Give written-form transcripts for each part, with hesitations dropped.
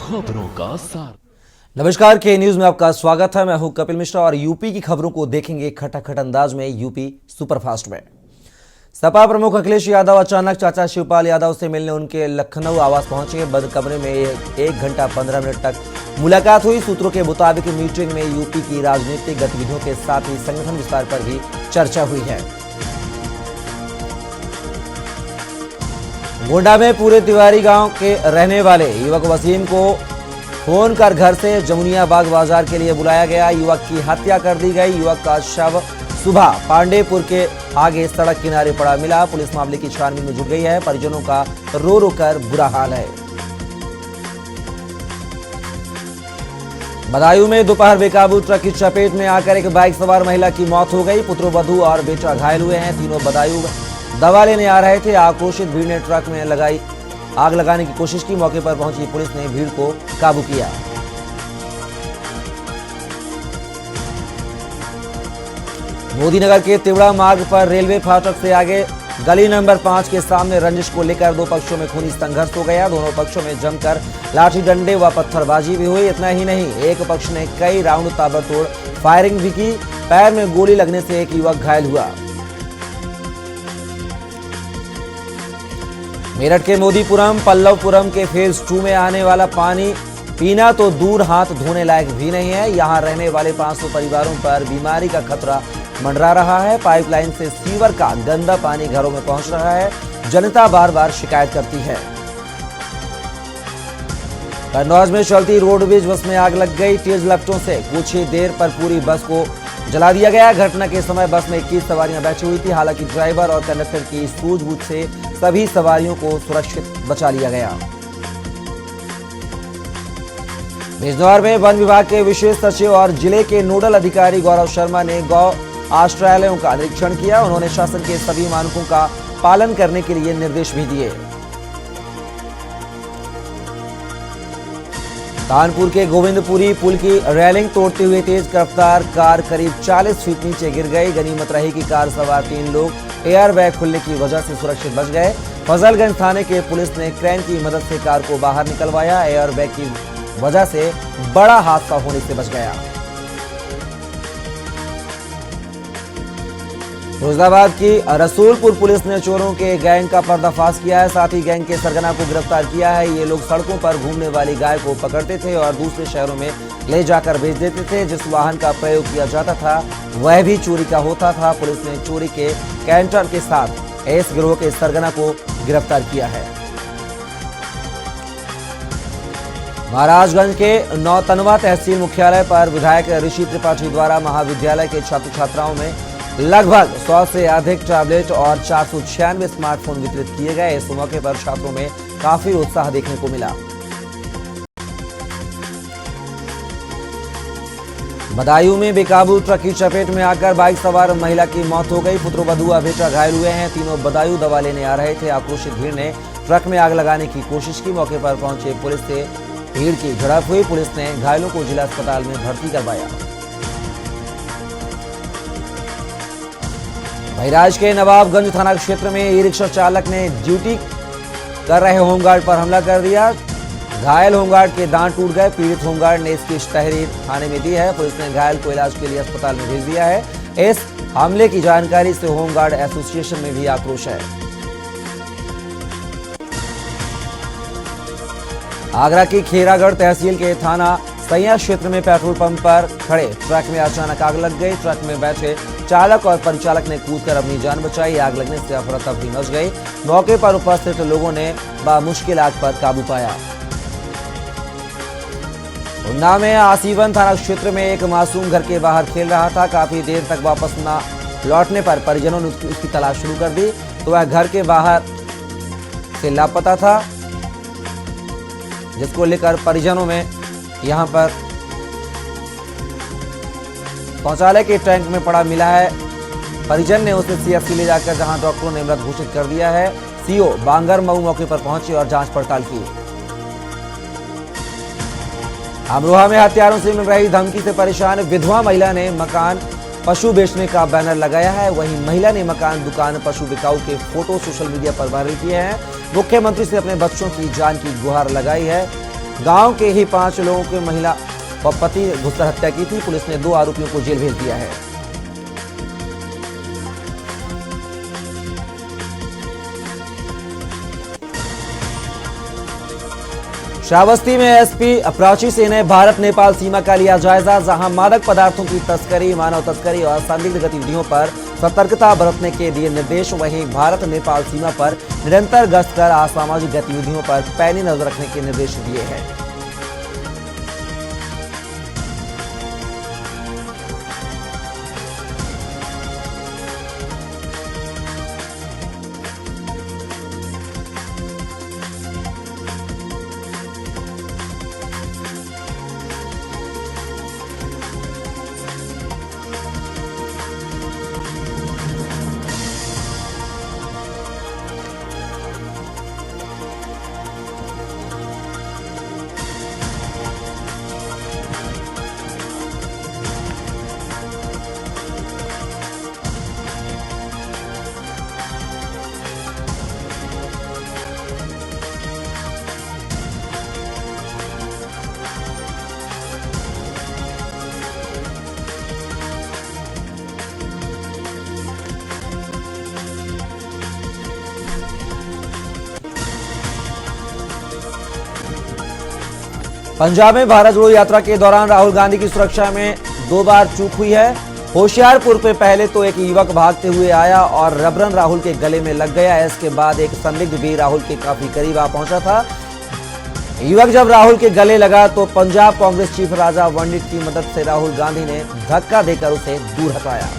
खबरों का सार। नमस्कार, के न्यूज में आपका स्वागत है। मैं हूं कपिल मिश्रा और यूपी की खबरों को देखेंगे खटाखट अंदाज में यूपी सुपरफास्ट में। सपा प्रमुख अखिलेश यादव अचानक चाचा शिवपाल यादव से मिलने उनके लखनऊ आवास पहुंचे। बंद कमरे में 1 घंटा 15 मिनट तक मुलाकात हुई। सूत्रों के मुताबिक मीटिंग में यूपी की राजनीतिक गतिविधियों के साथ ही संगठन विस्तार पर भी चर्चा हुई है। गोंडा में पूरे तिवारी गांव के रहने वाले युवक वसीम को फोन कर घर से जमुनिया बाग बाजार के लिए बुलाया गया। युवक की हत्या कर दी गई। युवक का शव सुबह पांडेपुर के आगे सड़क किनारे पड़ा मिला। पुलिस मामले की छानबीन में जुट गई है। परिजनों का रो रो कर बुरा हाल है। बदायूं में दोपहर बेकाबू ट्रक की चपेट में आकर एक बाइक सवार महिला की मौत हो गई। पुत्रवधू और बेटा घायल हुए हैं। तीनों बदायूं दवा लेने आ रहे थे। आक्रोशित भीड़ ने ट्रक में आग लगाने की कोशिश की। मौके पर पहुंची पुलिस ने भीड़ को काबू किया। मोदीनगर के तिवड़ा मार्ग पर रेलवे फाटक से आगे गली नंबर 5 के सामने रंजिश को लेकर दो पक्षों में खूनी संघर्ष हो गया। दोनों पक्षों में जमकर लाठी डंडे व पत्थरबाजी भी हुई। इतना ही नहीं, एक पक्ष ने कई राउंड ताबड़तोड़ फायरिंग भी की। पैर में गोली लगने से एक युवक घायल हुआ। मेरठ के मोदीपुरम पल्लवपुरम के फेज 2 में आने वाला पानी पीना तो दूर हाथ धोने लायक भी नहीं है। यहां रहने वाले 500 परिवारों पर बीमारी का खतरा मंडरा रहा है। पाइपलाइन से सीवर का गंदा पानी घरों में पहुंच रहा है। जनता बार बार शिकायत करती है। कन्नौज में चलती रोडवेज बस में आग लग गई। तेज लपटों से कुछ ही देर पर पूरी बस को जला दिया गया। घटना के समय बस में 21 सवारियां बैठी हुई थी। हालांकि ड्राइवर और कंडक्टर की सूझबूझ से सभी सवारियों को सुरक्षित बचा लिया गया। बिजनौर में वन विभाग के विशेष सचिव और जिले के नोडल अधिकारी गौरव शर्मा ने गौ आश्रयालयों का निरीक्षण किया। उन्होंने शासन के सभी मानकों का पालन करने के लिए निर्देश भी दिए। कानपुर के गोविंदपुरी पुल की रेलिंग तोड़ते हुए तेज रफ्तार कार करीब 40 फीट नीचे गिर गई। गनीमत रही कि कार सवार 3 लोग एयर बैग खुलने की वजह से सुरक्षित बच गए। फजलगंज थाने के पुलिस ने क्रेन की मदद से कार को बाहर निकलवाया। एयर बैग की वजह से बड़ा हादसा होने से बच गया। फिरोजाबाद की रसूलपुर पुलिस ने चोरों के गैंग का पर्दाफाश किया है। साथ ही गैंग के सरगना को गिरफ्तार किया है। ये लोग सड़कों पर घूमने वाली गाय को पकड़ते थे और दूसरे शहरों में ले जाकर बेच देते थे। जिस वाहन का प्रयोग किया जाता था वह भी चोरी का होता था। पुलिस ने चोरी के कैंटर के साथ इस गिरोह के सरगना को गिरफ्तार किया है। महाराजगंज के नौतनवा तहसील मुख्यालय पर विधायक ऋषि त्रिपाठी द्वारा महाविद्यालय के छात्र छात्राओं में लगभग 100 से अधिक टैबलेट और 496 स्मार्टफोन वितरित किए गए। इस मौके पर छात्रों में काफी उत्साह देखने को मिला। बदायूं में बेकाबू ट्रक की चपेट में आकर बाइक सवार महिला की मौत हो गई। पुत्रवधू और बेटा घायल हुए हैं। तीनों बदायूं दवा लेने आ रहे थे। आक्रोशित भीड़ ने ट्रक में आग लगाने की कोशिश की। मौके पर पहुंचे पुलिस से भीड़ की झड़प हुई। पुलिस ने घायलों को जिला अस्पताल में भर्ती करवाया। बहराइच के नवाबगंज थाना क्षेत्र में ई रिक्शा चालक ने ड्यूटी कर रहे होमगार्ड पर हमला कर दिया। घायल होमगार्ड के दांत टूट गए। पीड़ित होमगार्ड ने इसकी तहरीर थाने में दी है। पुलिस ने घायल को इलाज के लिए अस्पताल में भेज दिया है। इस हमले की जानकारी से होमगार्ड एसोसिएशन में भी आक्रोश है। आगरा की खेरागढ़ तहसील के थाना सैया क्षेत्र में पेट्रोल पंप पर खड़े ट्रक में अचानक आग लग गई। ट्रक में बैठे चालक और परिचालक ने कूदकर अपनी जान बचाई। आग लगने से अफरा-तफरी मच गई। मौके पर उपस्थित लोगों ने बामुश्किल आग पर काबू पाया। उन्नाव में आसीवन थाना क्षेत्र में एक मासूम घर के बाहर खेल रहा था। काफी देर तक वापस न लौटने पर परिजनों ने उसकी तलाश शुरू कर दी तो वह घर के बाहर से लापता था, जिसको लेकर परिजनों में यहां पर शौचालय के टैंक में पड़ा मिला है। परिजन ने उसे सीएचसी ले जाकर जहां डॉक्टरों ने मृत घोषित कर दिया है। सीओ बांगर मऊ मौके पर पहुंचे और जांच पड़ताल की। अमरोहा में हत्यारों से मिल रही धमकी से परेशान विधवा महिला ने मकान पशु बेचने का बैनर लगाया है। वहीं महिला ने मकान, दुकान, पशु बिकाऊ के फोटो सोशल मीडिया पर वायरल किए हैं। मुख्यमंत्री से अपने बच्चों की जान की गुहार लगाई है। गांव के ही 5 लोगों के महिला व पति घुसकर हत्या की थी। पुलिस ने 2 आरोपियों को जेल भेज दिया है। श्रावस्ती में एसपी प्राची सिंह ने भारत नेपाल सीमा का लिया जायजा, जहां मादक पदार्थों की तस्करी, मानव तस्करी और संदिग्ध गतिविधियों पर सतर्कता बरतने के दिए निर्देश। वहीं भारत नेपाल सीमा पर निरंतर गश्त कर असामाजिक गतिविधियों पर पैनी नजर रखने के निर्देश दिए हैं। पंजाब में भारत जोड़ो यात्रा के दौरान राहुल गांधी की सुरक्षा में 2 बार चूक हुई है। होशियारपुर पे पहले तो एक युवक भागते हुए आया और रबरन राहुल के गले में लग गया। इसके बाद एक संदिग्ध भी राहुल के काफी करीब आ पहुंचा था। युवक जब राहुल के गले लगा तो पंजाब कांग्रेस चीफ राजा वंडित की मदद से राहुल गांधी ने धक्का देकर उसे दूर हटाया।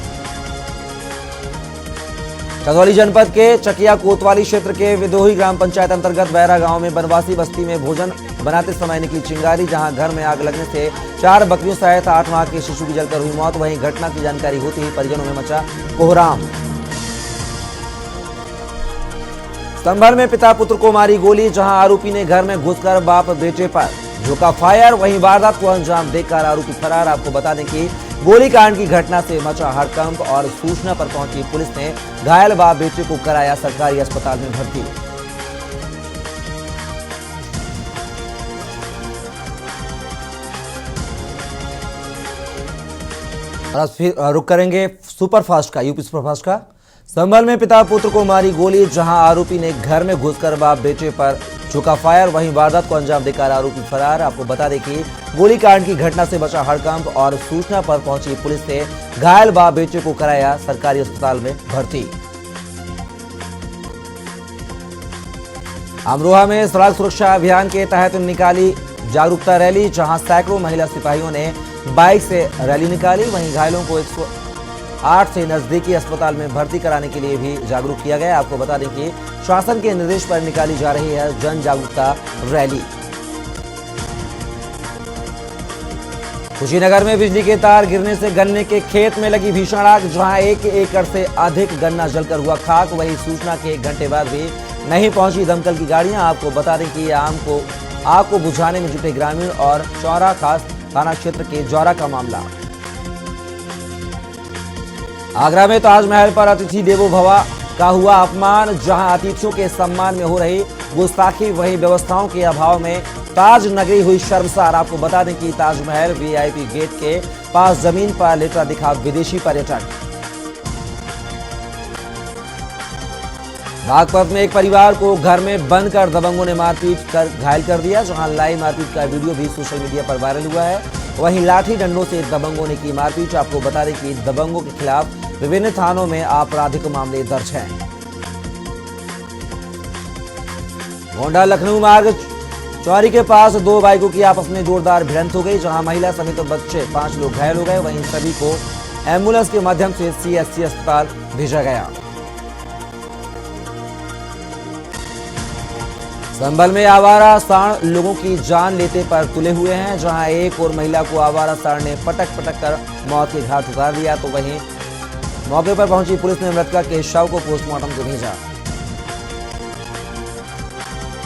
चंदौली जनपद के चकिया कोतवाली क्षेत्र के विदोही ग्राम पंचायत अंतर्गत बैरा गांव में बनवासी बस्ती में भोजन बनाते समय निकली चिंगारी, जहां घर में आग लगने से 4 बकरियों सहित 8 माह के शिशु की जलकर हुई मौत। वहीं घटना की जानकारी होते ही परिजनों में मचा कोहराम। संभल में पिता पुत्र को मारी गोली, जहां आरोपी ने घर में घुसकर बाप बेटे पर झोंका फायर। वहीं वारदात को अंजाम देकर आरोपी फरार। आपको बता दें कि गोलीकांड की घटना से मचा हड़कंप और सूचना पर पहुंची पुलिस ने घायल बाप बेटे को कराया सरकारी अस्पताल में भर्ती। और फिर रुक करेंगे सुपरफास्ट का, यूपी सुपरफास्ट का। संभल में पिता पुत्र को मारी गोली, जहां आरोपी ने घर में घुसकर बाप बेटे पर झोंका फायर। वहीं वारदात को अंजाम देकर आरोपी फरार। आपको बता दें कि गोलीकांड की घटना से बचा हड़कंप और सूचना पर पहुंची पुलिस ने घायल बाप बेटे को कराया सरकारी अस्पताल में भर्ती। अमरोहा में सड़क सुरक्षा अभियान के तहत निकाली जागरूकता रैली, जहां सैकड़ों महिला सिपाहियों ने बाइक से रैली निकाली। वहीं घायलों को 108 से नजदीकी अस्पताल में भर्ती कराने के लिए भी जागरूक किया गया। आपको बता दें कि शासन के निर्देश पर निकाली जा रही है जन जागरूकता रैली। कुशीनगर में बिजली के तार गिरने से गन्ने के खेत में लगी भीषण आग, जहां 1 एकड़ से अधिक गन्ना जलकर हुआ खाक। वहीं सूचना के 1 घंटे बाद भी नहीं पहुंची दमकल की गाड़ियां। आपको बता दें कि आग को बुझाने में जुटे ग्रामीण और चौरा खास थाना क्षेत्र के जौरा का मामला। आगरा में ताजमहल पर अतिथि देवो भव का हुआ अपमान, जहां अतिथियों के सम्मान में हो रही गुस्ताखी, वहीं व्यवस्थाओं के अभाव में ताज नगरी हुई शर्मसार। आपको बता दें कि ताजमहल वीआईपी गेट के पास जमीन पर लेटा दिखा विदेशी पर्यटक। बागपत में एक परिवार को घर में बंद कर दबंगों ने मारपीट कर घायल कर दिया, जहां लाइव मारपीट का वीडियो भी सोशल मीडिया पर वायरल हुआ है। वहीं लाठी डंडों से दबंगों ने की मारपीट। आपको बता दें कि दबंगों के खिलाफ विभिन्न थानों में आपराधिक मामले दर्ज हैं। गोंडा लखनऊ मार्ग चौरी के पास 2 बाइकों की आपस में जोरदार भिड़ंत हो गई, जहां महिला समेत बच्चे 5 लोग घायल हो गए। वहीं सभी को एम्बुलेंस के माध्यम से सीएससी अस्पताल भेजा गया। संभल में आवारा सांड लोगों की जान लेते पर तुले हुए हैं, जहां एक और महिला को आवारा सांड ने पटक कर मौत के घाट उतार दिया। तो वहीं मौके पर पहुंची पुलिस ने मृतका के शव को पोस्टमार्टम को भेजा।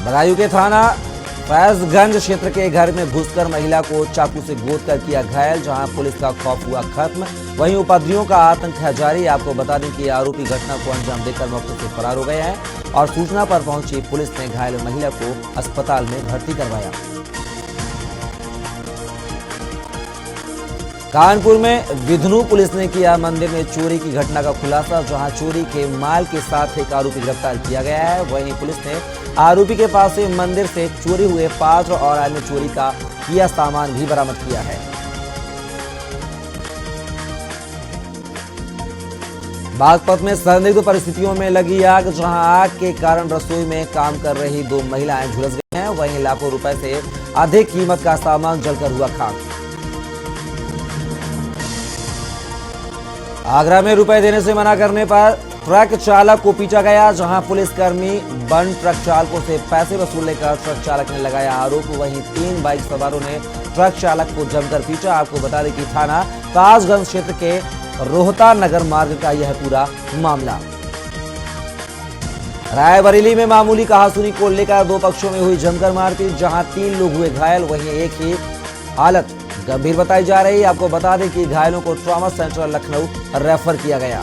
बदायूं के थाना फैजगंज क्षेत्र के घर में घुसकर महिला को चाकू से गोद कर किया घायल, जहां पुलिस का खौफ हुआ खत्म। वहीं उपद्रवियों का आतंक है जारी। आपको बता दें कि आरोपी घटना को अंजाम देकर मौके से फरार हो गए हैं और सूचना पर पहुंची पुलिस ने घायल महिला को अस्पताल में भर्ती करवाया। कानपुर में विधनु पुलिस ने किया मंदिर में चोरी की घटना का खुलासा, जहां चोरी के माल के साथ एक आरोपी गिरफ्तार किया गया है। वहीं पुलिस ने आरोपी के पास से मंदिर से चोरी हुए पात्र और अन्य चोरी का किया सामान भी बरामद किया है। बागपत में संदिग्ध परिस्थितियों में लगी आग, जहां आग के कारण रसोई में काम कर रही 2 महिलाएं झुलस गई हैं। वहीं लाखों रुपए से अधिक कीमत का सामान जलकर हुआ खाक। आगरा में रुपए देने से मना करने पर ट्रक चालक को पीटा गया, जहां पुलिसकर्मी बंद ट्रक चालकों से पैसे वसूलने का ट्रक चालक ने लगाया आरोप। वहीं 3 बाइक सवारों ने ट्रक चालक को जमकर पीटा। आपको बता दें कि थाना ताजगंज क्षेत्र के रोहता नगर मार्ग का यह पूरा मामला। रायबरेली में मामूली कहासुनी को लेकर 2 पक्षों में हुई जमकर मारपीट, जहां 3 लोग हुए घायल। वहीं एक ही हालत गंभीर बताई जा रही है। आपको बता दें कि घायलों को ट्रॉमा सेंटर लखनऊ रेफर किया गया।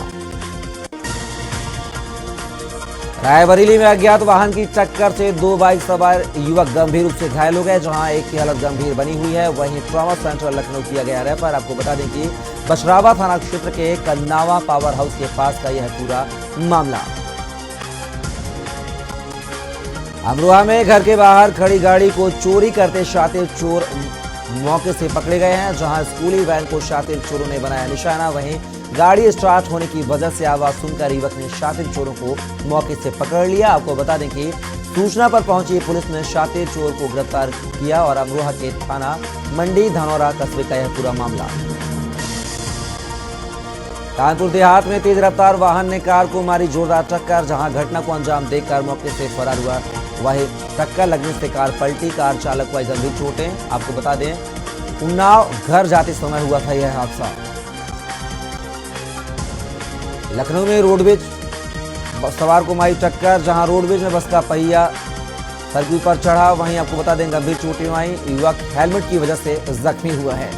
रायबरेली में अज्ञात वाहन की टक्कर से 2 बाइक सवार युवक गंभीर रूप से घायल हो गए, जहां एक की हालत गंभीर बनी हुई है। वहीं ट्रॉमा सेंटर लखनऊ किया गया रेफर। आपको बता दें कि बछरावा थाना क्षेत्र के कन्नावा पावर हाउस के पास का यह पूरा मामला। अमरोहा में घर के बाहर खड़ी गाड़ी को चोरी करते शातिर चोर मौके से पकड़े गए हैं, जहां स्कूली वैन को शातिर चोरों ने बनाया निशाना। वहीं गाड़ी स्टार्ट होने की वजह से आवाज सुनकर युवक ने शातिर चोरों को मौके से पकड़ लिया। आपको बता दें कि सूचना पर पहुंची पुलिस ने शातिर चोर को गिरफ्तार किया और अमरोहा के थाना मंडी धनौरा कस्बे का यह पूरा मामला। कानपुर देहात में तेज रफ्तार वाहन ने कार को मारी जोरदार टक्कर, जहां घटना को अंजाम देकर मौके से फरार हुआ। वहीं टक्कर लगने से कार पलटी, कार चालक को गंभीर चोटें। आपको बता दें उन्नाव घर जाते समय हुआ था यह हादसा। लखनऊ में रोडवेज सवार को मारी टक्कर, जहां रोडवेज में बस का पहिया सर्किल पर चढ़ा। वहीं आपको बता दें गंभीर चोटें आई, युवक हेलमेट की वजह से जख्मी हुआ है।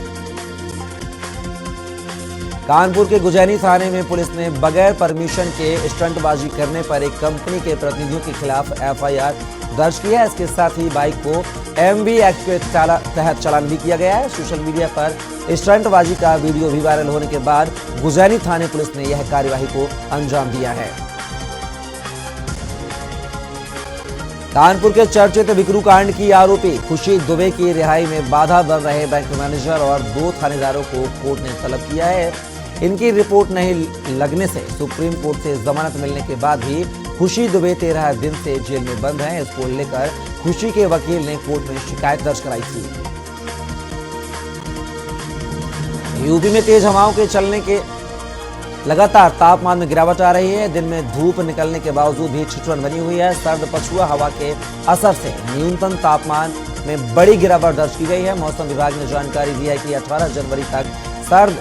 कानपुर के गुजैनी थाने में पुलिस ने बगैर परमिशन के स्टंटबाजी करने पर एक कंपनी के प्रतिनिधियों के खिलाफ एफआईआर दर्ज किया है। इसके साथ ही बाइक को एमवी एक्ट के तहत चालान भी किया गया है। सोशल मीडिया पर स्टंटबाजी का वीडियो भी वायरल होने के बाद गुजैनी थाने पुलिस ने यह कार्यवाही को अंजाम दिया है। कानपुर के चर्चित विक्रू कांड की आरोपी खुशी दुबे की रिहाई में बाधा बन रहे बैंक मैनेजर और 2 थानेदारों को कोर्ट ने तलब किया है। इनकी रिपोर्ट नहीं लगने से सुप्रीम कोर्ट से जमानत मिलने के बाद भी खुशी दुबे 13 दिन से जेल में बंद हैं। इसको लेकर खुशी के वकील ने कोर्ट में शिकायत दर्ज कराई थी। यूपी में तेज हवाओं के चलने के लगातार तापमान में गिरावट आ रही है। दिन में धूप निकलने के बावजूद भी ठिठुरन बनी हुई है। सर्द पछुआ हवा के असर से न्यूनतम तापमान में बड़ी गिरावट दर्ज की गई है। मौसम विभाग ने जानकारी दी है कि 18 जनवरी तक सर्द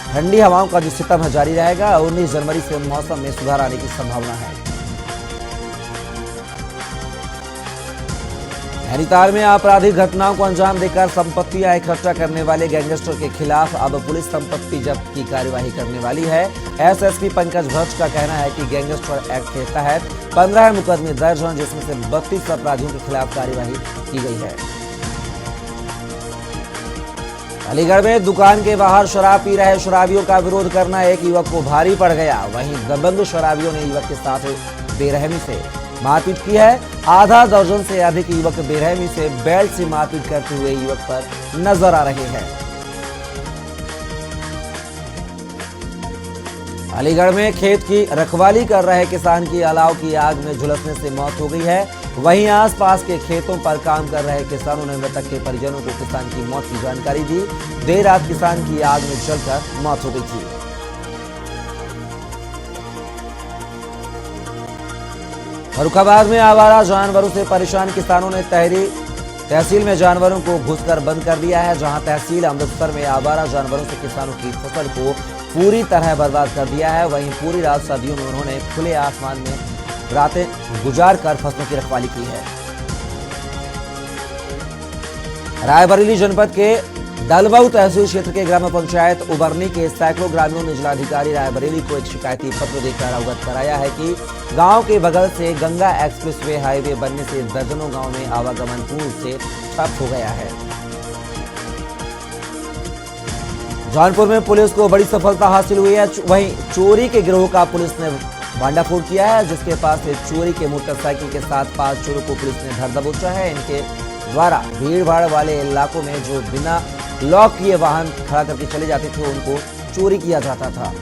ठंडी हवाओं का जो सितम है जारी रहेगा। 19 जनवरी से मौसम में सुधार आने की संभावना है। नैनीताल में आपराधिक घटनाओं को अंजाम देकर संपत्तियां इकट्ठा करने वाले गैंगस्टर के खिलाफ अब पुलिस संपत्ति जब्त की कार्यवाही करने वाली है। एसएसपी पंकज भट्ट का कहना है कि गैंगस्टर एक्ट के तहत 15 मुकदमे दर्ज हैं, जिसमें से 32 अपराधियों के खिलाफ कार्यवाही की गई है। अलीगढ़ में दुकान के बाहर शराब पी रहे शराबियों का विरोध करना एक युवक को भारी पड़ गया। वहीं दबंग शराबियों ने युवक के साथ बेरहमी से मारपीट की है। आधा दर्जन से अधिक युवक बेरहमी से बेल्ट से मारपीट करते हुए युवक पर नजर आ रहे हैं। अलीगढ़ में खेत की रखवाली कर रहे किसान की अलाव की आग में झुलसने से मौत हो गई है। वहीं आसपास के खेतों पर काम कर रहे किसानों ने मृतक के परिजनों को किसान की मौत की जानकारी दी। देर रात किसान की आग में जलकर मौत हो गई थी। फर्रुखाबाद में आवारा जानवरों से परेशान किसानों ने तहसील में जानवरों को घुसकर बंद कर दिया है। जहां तहसील अमृतसर में आवारा जानवरों से किसानों की फसल को पूरी तरह बर्बाद कर दिया है। वहीं पूरी रात सर्दियों में उन्होंने खुले आसमान में रातें गुजार कर फसलों की रखवाली की है। रायबरेली जनपद के दलबऊ तहसील क्षेत्र के ग्राम पंचायत उबरनी के सैकड़ों ग्रामीणों ने जिलाधिकारी रायबरेली को एक शिकायती पत्र देकर अवगत कराया है कि गांव के बगल से गंगा एक्सप्रेसवे हाईवे बनने से दर्जनों गांव में आवागमन पूर्ण से ठप हो गया है। जौनपुर में पुलिस को बड़ी सफलता हासिल हुई है। वहीं चोरी के गिरोह का पुलिस ने भांडाफोड़ किया है, जिसके पास से चोरी के मोटरसाइकिल के साथ 5 चोरों को पुलिस ने धर दबोचा है। इनके द्वारा भीड़ भाड़ वाले इलाकों में जो बिना लॉक किए वाहन खड़ा करके चले जाते थे, उनको चोरी किया जाता था।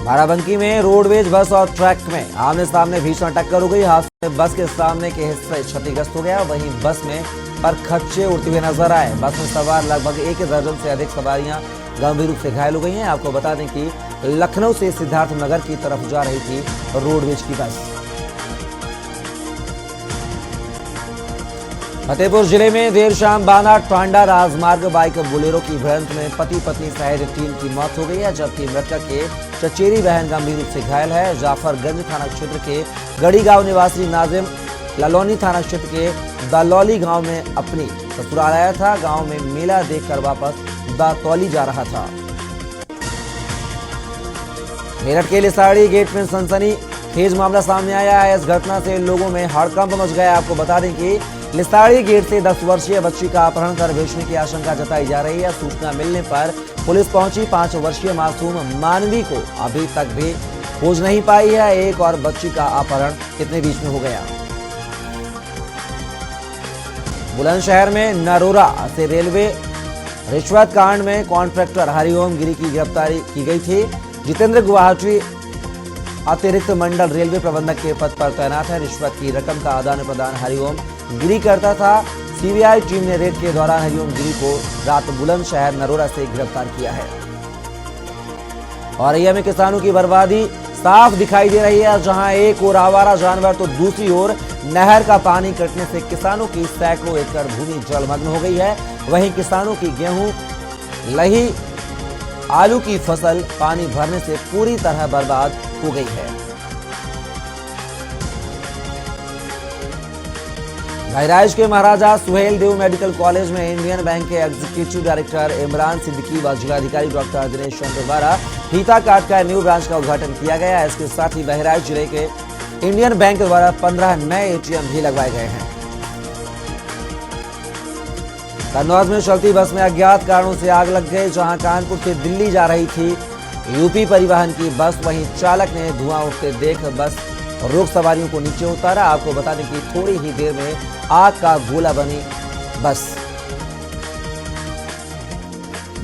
बाराबंकी में रोडवेज बस और ट्रक में आमने सामने भीषण टक्कर हो गई। हादसे में बस के सामने के हिस्से क्षतिग्रस्त हो गया। वहीं बस में पर खच्चे उड़ते हुए नजर आए। बस में सवार लगभग 1 दर्जन से अधिक सवारियां गंभीर रूप से घायल हो गई हैं। आपको बता दें कि लखनऊ से सिद्धार्थनगर की तरफ जा रही थी रोडवेज की बस। फतेहपुर जिले में देर शाम बाना टांडा राजमार्ग बाइक बोलेरो की भिड़ंत में पति पत्नी सहित 3 की मौत हो गई है, जबकि मृतक के चचेरी बहन गंभीर रूप से घायल है। जाफरगंज थाना क्षेत्र के गढ़ी गांव निवासी नाजिम ललौनी थाना क्षेत्र के दालौली गांव में अपनी ससुराल आया था। गांव में मेला देखकर वापस दातौली जा रहा था। मेरठ के लिसाड़ी गेट में सनसनी खेज मामला सामने आया है। इस घटना से लोगों में हड़कंप मच गया। आपको बता दें कि लिसाड़ी गेट से 10 वर्षीय बच्ची का अपहरण कर बेचने की आशंका जताई जा रही है। सूचना मिलने पर पुलिस पहुंची। 5 वर्षीय मासूम मानवी को अभी तक भी खोज नहीं पाई है। एक और बच्ची का अपहरण कितने बीच में हो गया। बुलंदशहर में नरोरा से रेलवे रिश्वत कांड में कॉन्ट्रैक्टर हरिओम गिरी की गिरफ्तारी की गई थी। जितेंद्र गुवाहाटी अतिरिक्त मंडल रेलवे प्रबंधक के पद पर तैनात है। रिश्वत की रकम का आदान प्रदान हरिओम गिरी करता था। सीबीआई टीम ने रेड के दौरान हरिओम गिरी को रात बुलंदशहर नरोरा से गिरफ्तार किया है। औरैया में किसानों की बर्बादी साफ दिखाई दे रही है, जहां एक ओर आवारा जानवर तो दूसरी ओर नहर का पानी कटने से किसानों की सैकड़ों एकड़ भूमि जलमग्न हो गई है। वहीं किसानों की गेहूं, लही, आलू की फसल पानी भरने से पूरी तरह बर्बाद हो गई है। बहराइच के महाराजा सुहेल देव मेडिकल कॉलेज में इंडियन बैंक के एग्जीक्यूटिव डायरेक्टर इमरान सिद्दीकी व जिलाधिकारी डॉक्टर दिनेश चंद्र द्वारा फीता काट का न्यू ब्रांच का उद्घाटन किया गया। इसके साथ ही बहराइच जिले के इंडियन बैंक द्वारा 15 नए एटीएम भी लगवाए गए हैं। कन्नौज में चलती बस में अज्ञात कारणों से आग लग गई, जहां कानपुर से दिल्ली जा रही थी यूपी परिवहन की बस। वहीं चालक ने धुआं उठते देख बस रोक सवारियों को नीचे उतारा। आपको बता दें कि थोड़ी ही देर में आग का गोला बनी बस।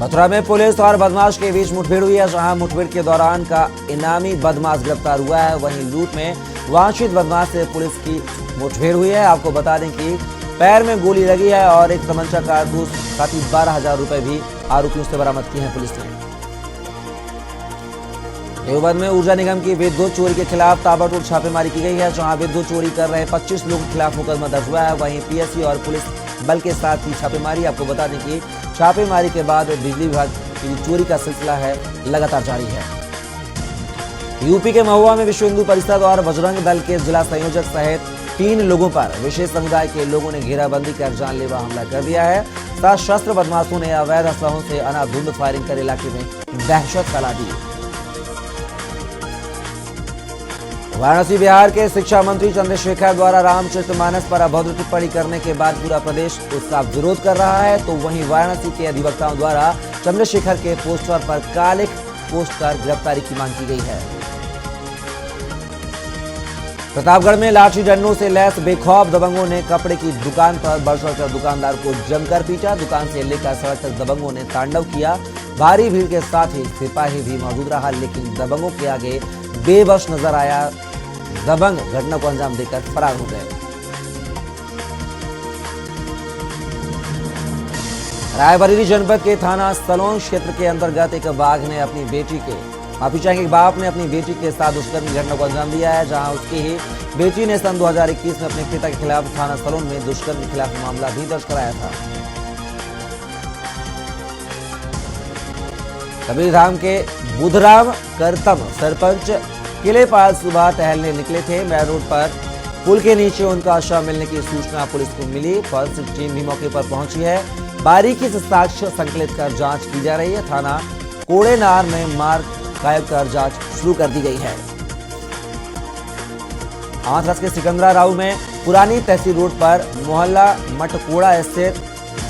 मथुरा में पुलिस और बदमाश के बीच मुठभेड़ हुई है, जहां मुठभेड़ के दौरान का इनामी बदमाश गिरफ्तार हुआ है। वहीं लूट में वांछित बदमाश से पुलिस की मुठभेड़ हुई है। आपको बता दें कि पैर में गोली लगी है और एक तमंचा कारतूस साथ ही 12,000 रुपए भी आरोपियों से बरामद किए हैं पुलिस ने। देवबंद में ऊर्जा निगम की विद्युत चोरी के खिलाफ ताबड़तोड़ छापेमारी की गई है, जहां विद्युत चोरी कर रहे 25 लोगों के खिलाफ मुकदमा दर्ज हुआ है। वहीं पीएससी और पुलिस बल के साथ ही छापेमारी। आपको बता दें कि छापेमारी के बाद बिजली विभाग की चोरी का सिलसिला है लगातार जारी है। यूपी के महुआ में विश्व हिंदू परिषद और बजरंग दल के जिला संयोजक सहित 3 लोगों पर विशेष समुदाय के लोगों ने घेराबंदी कर जानलेवा हमला कर दिया है। सशस्त्र बदमाशों ने अवैध असलहों से अंधाधुंध फायरिंग कर इलाके में दहशत फैला दी। वाराणसी बिहार के शिक्षा मंत्री चंद्रशेखर द्वारा रामचरितमानस पर अभद्र टिप्पणी करने के बाद पूरा प्रदेश उसका विरोध कर रहा है, तो वहीं वाराणसी के अधिवक्ताओं द्वारा चंद्रशेखर के पोस्टर पर कालिख पोस्ट कर गिरफ्तारी की मांग की गई है। प्रतापगढ़ में लाठी डंडों से लैस बेखौफ दबंगों ने कपड़े की दुकान पर बढ़ चढ़कर दुकानदार को जमकर पीटा। दुकान से लेकर सड़क तक दबंगों ने तांडव किया। भारी भीड़ के साथ ही सिपाही भी मौजूद रहा, लेकिन दबंगों के आगे बेबस नजर आया। दबंग घटना को अंजाम देकर फरार हो गए। रायबरेली जनपद के थाना सलोन क्षेत्र के अंतर्गत एक बाघ ने अपनी बेटी के बाप ने अपनी बेटी के साथ दुष्कर्म की घटना को अंजाम दिया है, जहां उसकी ही बेटी ने सन 2021 में अपने पिता के खिलाफ थाना सलोन में दुष्कर्म के खिलाफ मामला भी दर्ज कराया था। कबीरधाम के बुधराम करतम सरपंच किलेपाल सुबह टहलने निकले थे। मैं रोड पर पुल के नीचे उनका शव मिलने की सूचना पुलिस को मिली। फॉरेंसिक टीम भी मौके पर पहुंची है। बारीकी से साक्ष्य संकलित कर जांच की जा रही है। थाना कोड़ेनार में मार्ग गायब कर जांच शुरू कर दी गई है। हाथरस के सिकंदरा राव में पुरानी तहसील रोड पर मोहल्ला मटकोड़ा स्थित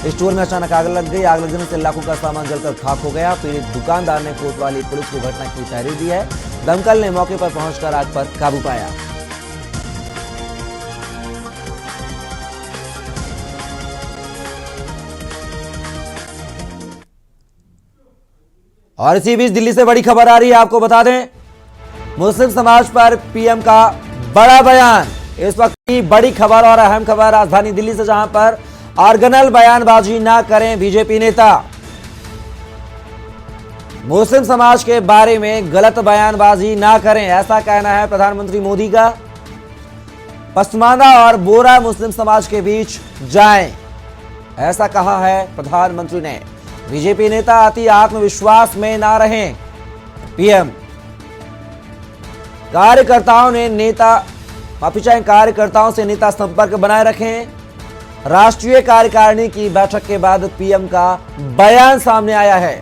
स्टोर में अचानक आग लग गई। आग लगने से लाखों का सामान जलकर खाक हो गया। पीड़ित दुकानदार ने कोतवाली पुलिस को घटना की तहरीर दी है। दमकल ने मौके पर पहुंचकर आग पर काबू पाया। और इसी बीच दिल्ली से बड़ी खबर आ रही है, आपको बता दें मुस्लिम समाज पर पीएम का बड़ा बयान। इस वक्त की बड़ी खबर और अहम खबर राजधानी दिल्ली से, जहां पर ऑर्गेनल बयानबाजी ना करें बीजेपी नेता। मुस्लिम समाज के बारे में गलत बयानबाजी ना करें, ऐसा कहना है प्रधानमंत्री मोदी का। पसमानदा और बोरा मुस्लिम समाज के बीच जाएं, ऐसा कहा है प्रधानमंत्री ने। बीजेपी नेता अति आत्मविश्वास में ना रहें, पीएम। कार्यकर्ताओं से नेता संपर्क बनाए रखें। राष्ट्रीय कार्यकारिणी की बैठक के बाद पीएम का बयान सामने आया है।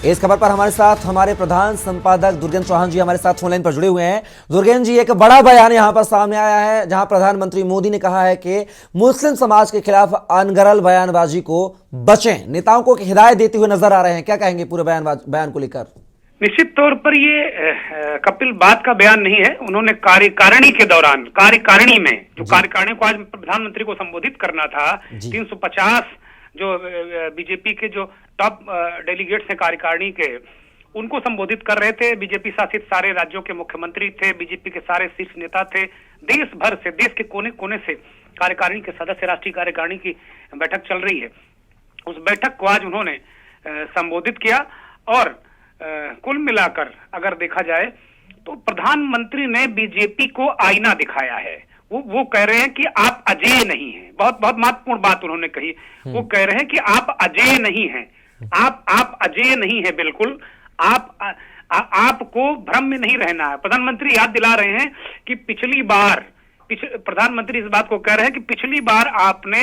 इस खबर पर हमारे साथ हमारे प्रधान संपादक दुर्गेंद्र चौहान जी हमारे साथ फोनलाइन पर जुड़े हुए हैं। दुर्गेंद्र जी, एक बड़ा बयान यहां पर सामने आया है, जहां प्रधानमंत्री मोदी ने कहा है कि मुस्लिम समाज के खिलाफ अनगढ़ बयानबाजी को बचें। नेताओं को हिदायत देते हुए नजर आ रहे हैं, क्या कहेंगे पूरे बयान को लेकर? निश्चित तौर पर ये कपिल बात का बयान नहीं है। उन्होंने कार्यकारिणी के दौरान, कार्यकारिणी में जो कार्यकारिणी को आज प्रधानमंत्री को संबोधित करना था, 350 जो बीजेपी के जो टॉप डेलीगेट्स हैं कार्यकारिणी के, उनको संबोधित कर रहे थे। बीजेपी शासित सारे राज्यों के मुख्यमंत्री थे, बीजेपी के सारे शीर्ष नेता थे, देश भर से, देश के कोने कोने से कार्यकारिणी के सदस्य, राष्ट्रीय कार्यकारिणी की बैठक चल रही है। उस बैठक को आज उन्होंने संबोधित किया। और कुल मिलाकर अगर देखा जाए तो प्रधानमंत्री ने बीजेपी को आईना दिखाया है। वो कह रहे हैं कि आप अजेय नहीं हैं। बहुत बहुत महत्वपूर्ण बात उन्होंने कही। वो कह रहे हैं कि आप अजेय नहीं हैं, आप अजेय नहीं है। बिल्कुल आपको भ्रम में नहीं रहना है। प्रधानमंत्री याद दिला रहे हैं कि पिछली बार प्रधानमंत्री इस बात को कह रहे हैं कि पिछली बार आपने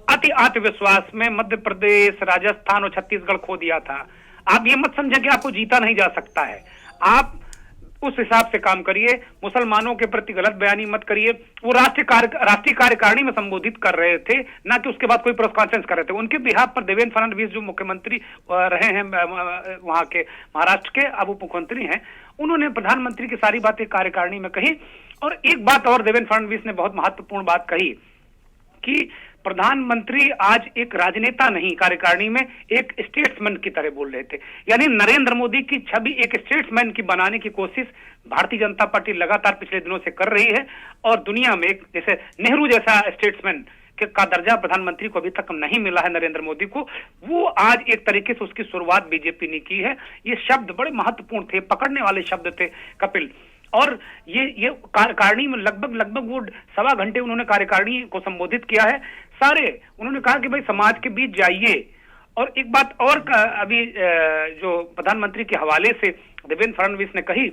अति आत्मविश्वास में मध्य प्रदेश, राजस्थान और छत्तीसगढ़ खो दिया था। आप ये मत समझें कि आपको जीता नहीं जा सकता है। आप उस हिसाब से काम करिए, मुसलमानों के प्रति गलत बयानी मत करिए। वो राष्ट्रीय कार्यकारिणी में संबोधित कर रहे थे, ना कि उसके बाद कोई प्रेस कॉन्फ्रेंस कर रहे थे। उनके बिहाफ पर देवेंद्र फडणवीस जो मुख्यमंत्री रहे हैं वहां के, महाराष्ट्र के, अब उप मुख्यमंत्री हैं, उन्होंने प्रधानमंत्री की सारी बातें कार्यकारिणी में कही। और एक बात और देवेंद्र फडणवीस ने बहुत महत्वपूर्ण बात कही कि प्रधानमंत्री आज एक राजनेता नहीं, कार्यकारिणी में एक स्टेट्समैन की तरह बोल रहे थे। यानी नरेंद्र मोदी की छवि एक स्टेट्समैन की बनाने की कोशिश भारतीय जनता पार्टी लगातार पिछले दिनों से कर रही है। और दुनिया में एक जैसे नेहरू जैसा स्टेट्समैन का दर्जा प्रधानमंत्री को अभी तक नहीं मिला है नरेंद्र मोदी को, वो आज एक तरीके से उसकी शुरुआत बीजेपी ने की है। ये शब्द बड़े महत्वपूर्ण थे, पकड़ने वाले शब्द थे कपिल। और ये कार्यकारिणी में लगभग वो 1.25 घंटे उन्होंने कार्यकारिणी को संबोधित किया है। सारे उन्होंने कहा कि भाई समाज के बीच जाइए। और एक बात और अभी जो प्रधानमंत्री के हवाले से देवेंद्र फडणवीस ने कही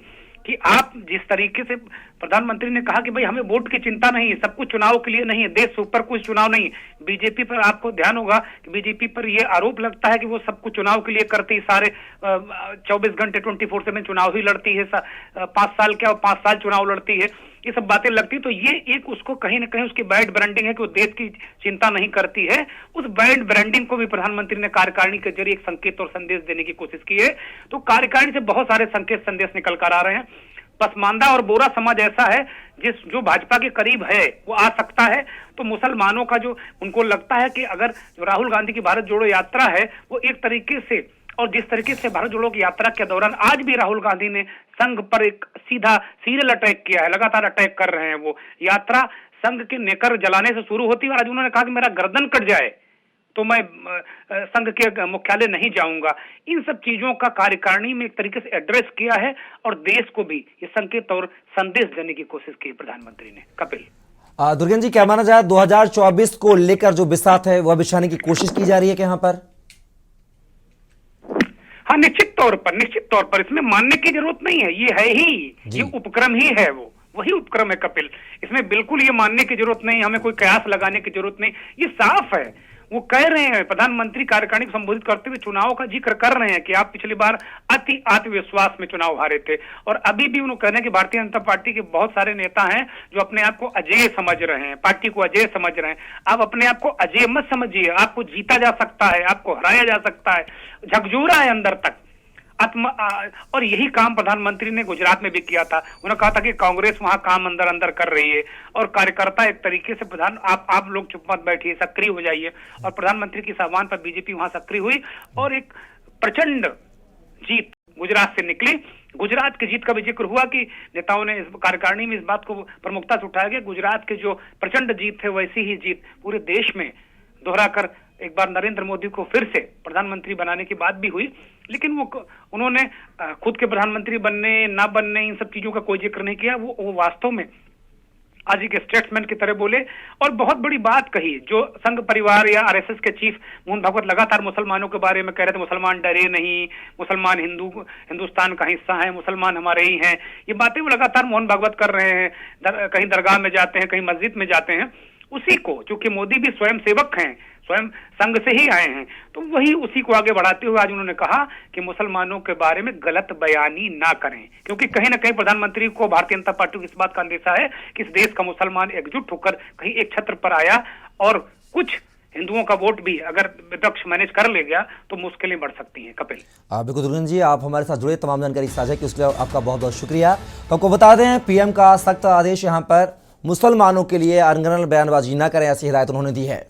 कि आप जिस तरीके से, प्रधानमंत्री ने कहा कि भाई हमें वोट की चिंता नहीं है, सब कुछ चुनाव के लिए नहीं है, देश से ऊपर कुछ चुनाव नहीं। बीजेपी पर आपको ध्यान होगा कि बीजेपी पर यह आरोप लगता है कि वो सब कुछ चुनाव के लिए करती है, सारे 24 घंटे 24/7 चुनाव ही लड़ती है, 5 साल क्या 5 साल चुनाव लड़ती है, ये सब बातें लगती। तो ये एक उसको कहीं ना कहीं उसकी बैड ब्रांडिंग है कि वो देश की चिंता नहीं करती है। उस बैड ब्रांडिंग को भी प्रधानमंत्री ने कार्यकारिणी के जरिए एक संकेत और संदेश देने की कोशिश की है। तो कार्यकारिणी से बहुत सारे संकेत संदेश निकल कर आ रहे हैं। पसमानदा और बोरा समाज ऐसा है जो भाजपा के करीब है, वो आ सकता है। तो मुसलमानों का जो उनको लगता है कि अगर राहुल गांधी की भारत जोड़ो यात्रा है, वो एक तरीके से, और जिस तरीके से भारत जोड़ो की यात्रा के दौरान आज भी राहुल गांधी ने संघ पर एक सीधा सीरियल अटैक किया है, लगातार अटैक कर रहे हैं। वो यात्रा संघ के नेकर जलाने से शुरू होती है और आज उन्होंने कहा कि मेरा गर्दन कट जाए तो मैं संघ के मुख्यालय नहीं जाऊंगा। इन सब चीजों का कार्यकारिणी में एक तरीके से एड्रेस किया है और देश को भी ये संकेत और संदेश देने की कोशिश की प्रधानमंत्री ने। कपिल, दुर्गेंद्र जी, क्या माना जाए 2024 को लेकर जो बिसात है वह बिछाने की कोशिश की जा रही है कि यहाँ पर? हाँ, निश्चित तौर पर इसमें मानने की जरूरत नहीं है। ये है ही, ये उपक्रम ही है, वो वही उपक्रम है कपिल। इसमें बिल्कुल ये मानने की जरूरत नहीं, हमें कोई कयास लगाने की जरूरत नहीं। ये साफ है, वो कह रहे हैं, प्रधानमंत्री कार्यकारिणी को संबोधित करते हुए चुनाव का जिक्र कर रहे हैं कि आप पिछली बार अति आत्मविश्वास में चुनाव हारे थे। और अभी भी उन्होंने कह रहे हैं कि भारतीय जनता पार्टी के बहुत सारे नेता हैं जो अपने आप को अजेय समझ रहे हैं, पार्टी को अजेय समझ रहे हैं। आप अपने आप को अजेय मत समझिए, आपको जीता जा सकता है, आपको हराया जा सकता है, झकझोरा है अंदर तक और यही काम प्रधानमंत्री ने गुजरात में भी किया था। उन्होंने कहा था कि कांग्रेस वहां काम अंदर अंदर कर रही है और कार्यकर्ता एक तरीके से आप लोग चुप मत बैठिए, सक्रिय हो जाइए। और प्रधानमंत्री के आह्वान पर बीजेपी वहां सक्रिय हुई और एक प्रचंड जीत गुजरात से निकली। गुजरात की जीत का भी जिक्र हुआ कि नेताओं ने इस कार्यकारिणी में इस बात को प्रमुखता से उठाया गया, गुजरात के जो प्रचंड जीत थे वैसी ही जीत पूरे देश में दोहराकर एक बार नरेंद्र मोदी को फिर से प्रधानमंत्री बनाने की बात भी हुई। लेकिन उन्होंने खुद के प्रधानमंत्री बनने ना बनने इन सब चीजों का कोई जिक्र नहीं किया। वो वास्तव में आज एक स्टेट्समैन की तरह बोले और बहुत बड़ी बात कही। जो संघ परिवार या आरएसएस के चीफ मोहन भागवत लगातार मुसलमानों के बारे में कह रहे थे, मुसलमान डरे नहीं, मुसलमान हिंदुस्तान का हिस्सा है, मुसलमान हमारे ही हैं, ये बातें वो लगातार मोहन भागवत कर रहे हैं। कहीं दरगाह में जाते हैं, कहीं मस्जिद में जाते हैं, उसी को, चूंकि मोदी भी स्वयं सेवक हैं, स्वयं संघ से ही आए हैं, तो वही उसी को आगे बढ़ाते हुए आज उन्होंने कहा कि मुसलमानों के बारे में गलत बयानी ना करें, क्योंकि कहीं ना कहीं प्रधानमंत्री को भारतीय जनता पार्टी को इस बात का अंदेशा है कि इस देश का मुसलमान एकजुट होकर कहीं एक छत्र पर आया और कुछ हिंदुओं का वोट भी अगर विपक्ष मैनेज कर ले गया तो मुश्किलें बढ़ सकती हैं। कपिल बिल्कुल दुर्गन जी, आप हमारे साथ जुड़े, तमाम जानकारी साझा की उसके लिए आपका बहुत बहुत शुक्रिया। तो आपको बता दें, पीएम का सख्त आदेश यहाँ पर मुसलमानों के लिए अनगढ़ बयानबाजी न करें, ऐसी हिदायत उन्होंने दी है।